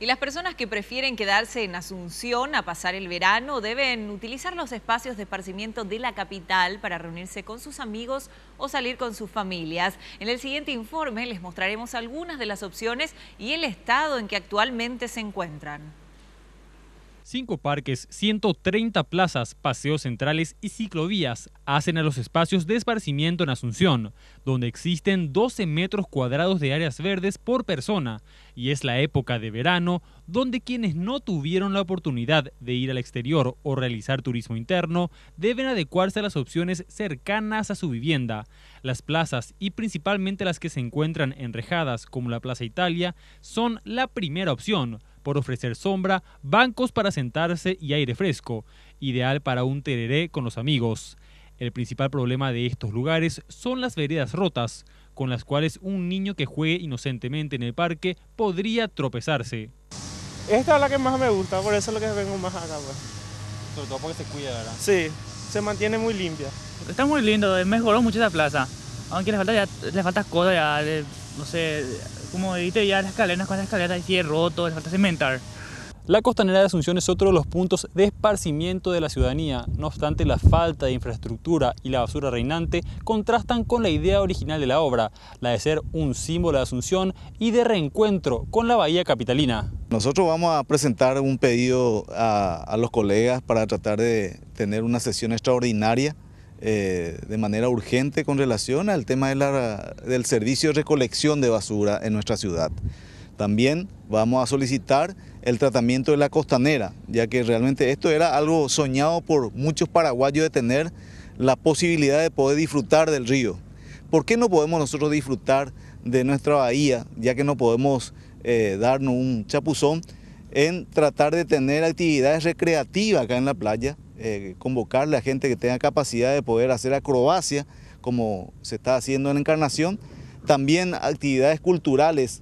Y las personas que prefieren quedarse en Asunción a pasar el verano deben utilizar los espacios de esparcimiento de la capital para reunirse con sus amigos o salir con sus familias. En el siguiente informe les mostraremos algunas de las opciones y el estado en que actualmente se encuentran. 5 parques, 130 plazas, paseos centrales y ciclovías hacen a los espacios de esparcimiento en Asunción, donde existen 12 metros cuadrados de áreas verdes por persona, y es la época de verano donde quienes no tuvieron la oportunidad de ir al exterior o realizar turismo interno deben adecuarse a las opciones cercanas a su vivienda. Las plazas, y principalmente las que se encuentran enrejadas como la Plaza Italia, son la primera opción, por ofrecer sombra, bancos para sentarse y aire fresco, ideal para un tereré con los amigos. El principal problema de estos lugares son las veredas rotas, con las cuales un niño que juegue inocentemente en el parque podría tropezarse. Esta es la que más me gusta, por eso es lo que vengo más acá, pues. Sobre todo porque se cuida, ¿verdad? Sí, se mantiene muy limpia. Está muy lindo, mejoró mucho esa plaza. Aunque le falta cosas ya, no sé, como dijiste ya las escaleras, con las escaleras sigue roto, le falta cimentar. La costanera de Asunción es otro de los puntos de esparcimiento de la ciudadanía. No obstante, la falta de infraestructura y la basura reinante contrastan con la idea original de la obra, la de ser un símbolo de Asunción y de reencuentro con la bahía capitalina. Nosotros vamos a presentar un pedido a los colegas para tratar de tener una sesión extraordinaria de manera urgente con relación al tema del servicio de recolección de basura en nuestra ciudad. También vamos a solicitar el tratamiento de la costanera, ya que realmente esto era algo soñado por muchos paraguayos de tener la posibilidad de poder disfrutar del río. ¿Por qué no podemos nosotros disfrutar de nuestra bahía, ya que no podemos darnos un chapuzón en tratar de tener actividades recreativas acá en la playa? Convocarle a gente que tenga capacidad de poder hacer acrobacia, como se está haciendo en Encarnación, también actividades culturales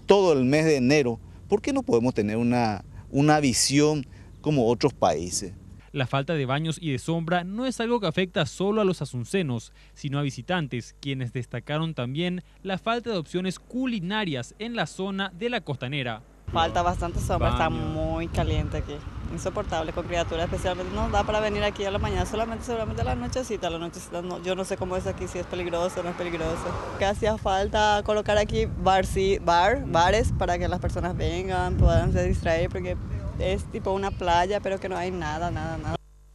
todo el mes de enero. ¿Por qué no podemos tener una visión como otros países? La falta de baños y de sombra no es algo que afecta solo a los asuncenos, sino a visitantes, quienes destacaron también la falta de opciones culinarias en la zona de la costanera. Falta bastante sombra, está muy caliente aquí, insoportable con criaturas, especialmente no da para venir aquí a la mañana, seguramente a la nochecita no, yo no sé cómo es aquí, si es peligroso o no es peligroso. Que hacía falta colocar aquí bares para que las personas vengan, puedan se distraer, porque es tipo una playa, pero que no hay nada.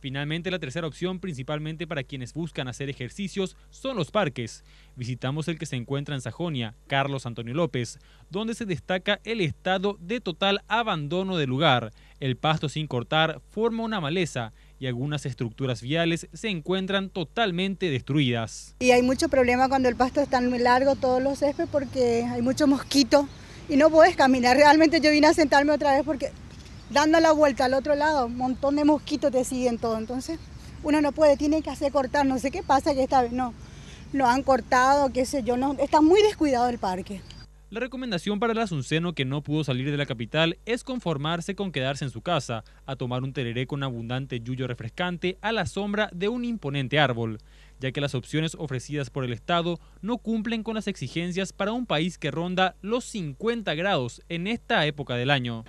Finalmente, la tercera opción, principalmente para quienes buscan hacer ejercicios, son los parques. Visitamos el que se encuentra en Sajonia, Carlos Antonio López, donde se destaca el estado de total abandono del lugar. El pasto sin cortar forma una maleza y algunas estructuras viales se encuentran totalmente destruidas. Y hay mucho problema cuando el pasto está muy largo, todos los césped, porque hay mucho mosquito y no puedes caminar. Realmente yo vine a sentarme otra vez porque dando la vuelta al otro lado, un montón de mosquitos te siguen todo, entonces uno no puede, tiene que hacer cortar, no sé qué pasa que esta vez no, lo han cortado, qué sé yo, no, está muy descuidado el parque. La recomendación para el asunceno que no pudo salir de la capital es conformarse con quedarse en su casa, a tomar un tereré con abundante yuyo refrescante a la sombra de un imponente árbol, ya que las opciones ofrecidas por el Estado no cumplen con las exigencias para un país que ronda los 50 grados en esta época del año.